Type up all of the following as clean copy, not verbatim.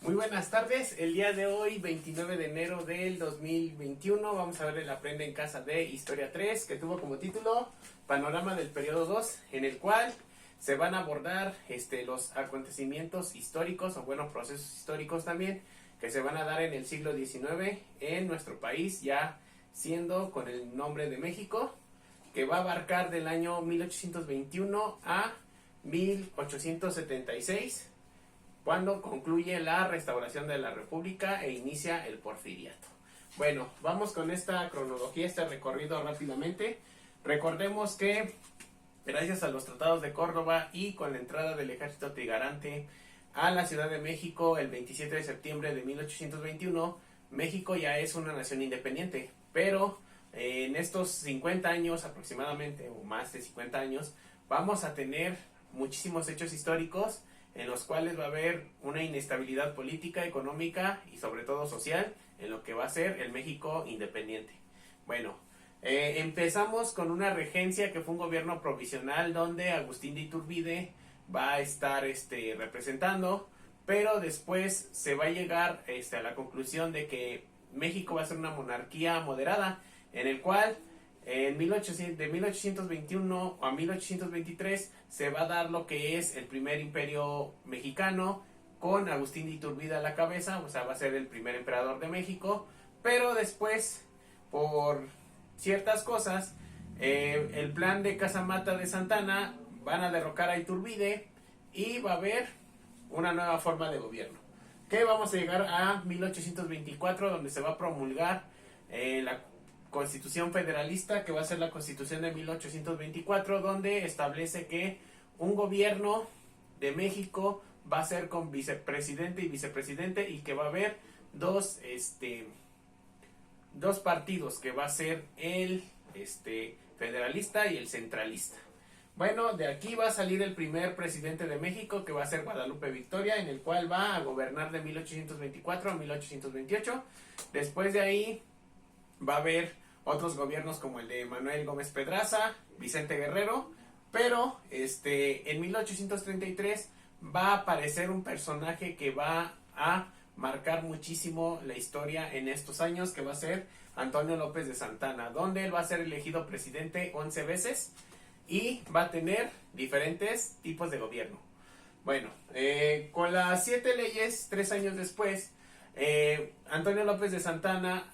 Muy buenas tardes, el día de hoy, 29 de enero del 2021, vamos a ver el Aprende en Casa de Historia 3, que tuvo como título Panorama del Periodo 2, en el cual se van a abordar los acontecimientos históricos, o bueno, procesos históricos también, que se van a dar en el siglo XIX en nuestro país, ya siendo con el nombre de México, que va a abarcar del año 1821 a 1876, cuando concluye la restauración de la República e inicia el Porfiriato. Bueno, vamos con esta cronología, este recorrido rápidamente. Recordemos que gracias a los tratados de Córdoba y con la entrada del ejército trigarante a la Ciudad de México el 27 de septiembre de 1821, México ya es una nación independiente, pero en estos 50 años aproximadamente, o más de 50 años, vamos a tener muchísimos hechos históricos en los cuales va a haber una inestabilidad política, económica y sobre todo social en lo que va a ser el México independiente. Bueno, empezamos con una regencia que fue un gobierno provisional donde Agustín de Iturbide va a estar representando, pero después se va a llegar a la conclusión de que México va a ser una monarquía moderada, en el cual de 1821 a 1823 se va a dar lo que es el primer imperio mexicano con Agustín de Iturbide a la cabeza, o sea, va a ser el primer emperador de México, pero después, por ciertas cosas, el plan de Casamata de Santana van a derrocar a Iturbide y va a haber una nueva forma de gobierno, que vamos a llegar a 1824, donde se va a promulgar la Constitución Federalista, que va a ser la Constitución de 1824, donde establece que un gobierno de México va a ser con vicepresidente y vicepresidente, y que va a haber dos partidos, que va a ser el federalista y el centralista. Bueno, de aquí va a salir el primer presidente de México, que va a ser Guadalupe Victoria, en el cual va a gobernar de 1824 a 1828. Después de ahí va a haber otros gobiernos como el de Manuel Gómez Pedraza, Vicente Guerrero, pero en 1833 va a aparecer un personaje que va a marcar muchísimo la historia en estos años, que va a ser Antonio López de Santana, donde él va a ser elegido presidente 11 veces y va a tener diferentes tipos de gobierno. Bueno, con las 7 leyes, 3 años después, Antonio López de Santana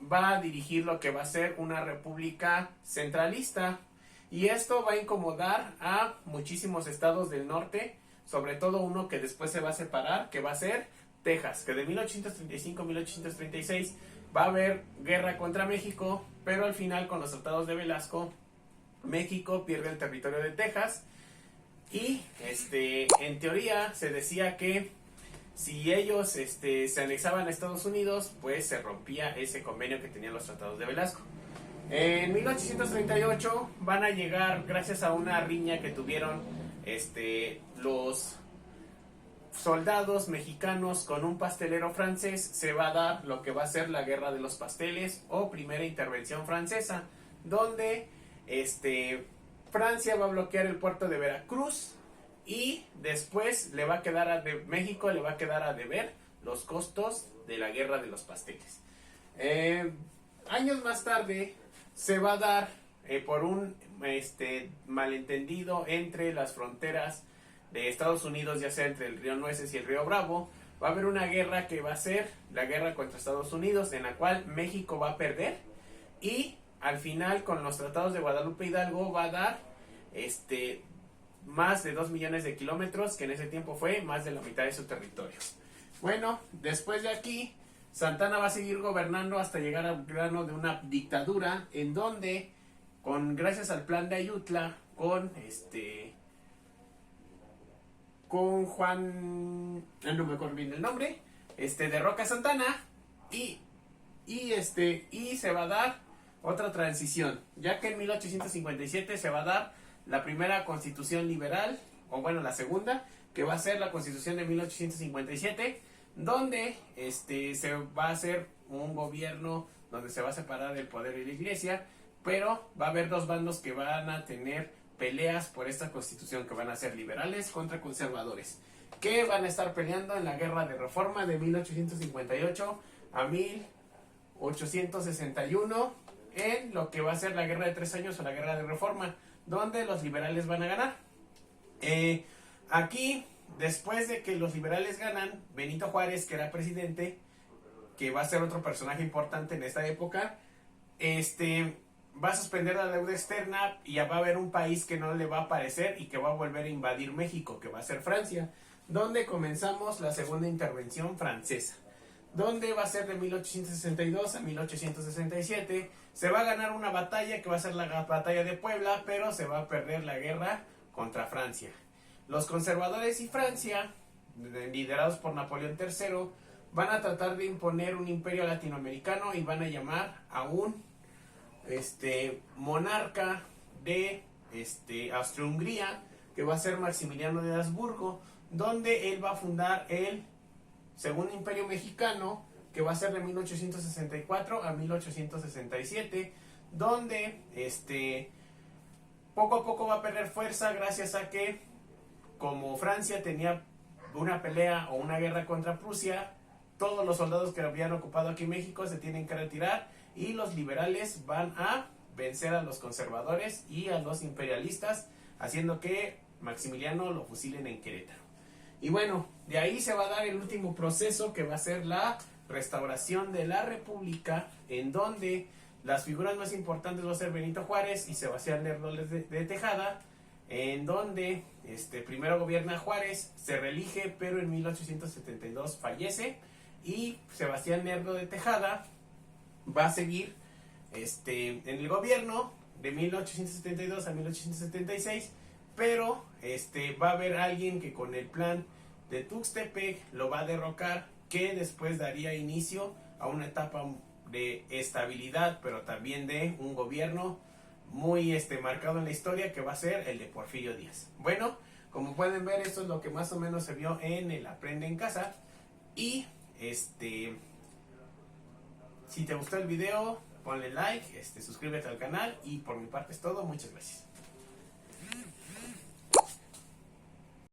va a dirigir lo que va a ser una república centralista, y esto va a incomodar a muchísimos estados del norte, sobre todo uno que después se va a separar, que va a ser Texas, que de 1835 a 1836 va a haber guerra contra México, pero al final, con los tratados de Velasco, México pierde el territorio de Texas, y en teoría se decía que si ellos se anexaban a Estados Unidos, pues se rompía ese convenio que tenían los tratados de Velasco. En 1838 van a llegar, gracias a una riña que tuvieron los soldados mexicanos con un pastelero francés, se va a dar lo que va a ser la Guerra de los Pasteles, o Primera Intervención Francesa, donde Francia va a bloquear el puerto de Veracruz, y después México le va a quedar a deber los costos de la Guerra de los Pasteles. Años más tarde se va a dar por un malentendido entre las fronteras de Estados Unidos, ya sea entre el río Nueces y el río Bravo, va a haber una guerra que va a ser la guerra contra Estados Unidos, en la cual México va a perder, y al final, con los tratados de Guadalupe Hidalgo, va a dar más de 2 millones de kilómetros, que en ese tiempo fue más de la mitad de su territorio. Bueno, después de aquí, Santana va a seguir gobernando hasta llegar al plano de una dictadura, en donde, gracias al plan de Ayutla, con Juan, no me acuerdo bien el nombre, derroca a Santana, y se va a dar otra transición, ya que en 1857 se va a dar la primera constitución liberal, o bueno, la segunda, que va a ser la Constitución de 1857, donde se va a hacer un gobierno donde se va a separar el poder de la iglesia, pero va a haber dos bandos que van a tener peleas por esta constitución, que van a ser liberales contra conservadores. que van a estar peleando en la Guerra de Reforma de 1858 a 1861, en lo que va a ser la Guerra de 3 años o la Guerra de Reforma, donde los liberales van a ganar. Aquí, después de que los liberales ganan, Benito Juárez, que era presidente, que va a ser otro personaje importante en esta época, va a suspender la deuda externa y ya va a haber un país que no le va a aparecer y que va a volver a invadir México, que va a ser Francia, donde comenzamos la segunda intervención francesa, donde va a ser de 1862 a 1867. Se va a ganar una batalla que va a ser la batalla de Puebla, pero se va a perder la guerra contra Francia. Los conservadores y Francia, liderados por Napoleón III, van a tratar de imponer un imperio latinoamericano y van a llamar a un monarca de Austria-Hungría, que va a ser Maximiliano de Habsburgo, donde él va a fundar el Segundo Imperio Mexicano, que va a ser de 1864 a 1867, donde poco a poco va a perder fuerza gracias a que, como Francia tenía una pelea o una guerra contra Prusia, todos los soldados que habían ocupado aquí México se tienen que retirar y los liberales van a vencer a los conservadores y a los imperialistas, haciendo que Maximiliano lo fusilen en Querétaro. Y bueno, de ahí se va a dar el último proceso, que va a ser la restauración de la República, en donde las figuras más importantes va a ser Benito Juárez y Sebastián Lerdo de Tejada, en donde primero gobierna Juárez, se reelige, pero en 1872 fallece, y Sebastián Lerdo de Tejada va a seguir en el gobierno de 1872 a 1876, pero va a haber alguien que con el plan de Tuxtepec lo va a derrocar, que después daría inicio a una etapa de estabilidad, pero también de un gobierno muy marcado en la historia, que va a ser el de Porfirio Díaz. Bueno, como pueden ver, esto es lo que más o menos se vio en el Aprende en Casa. Y si te gustó el video, ponle like, suscríbete al canal, y por mi parte es todo. Muchas gracias.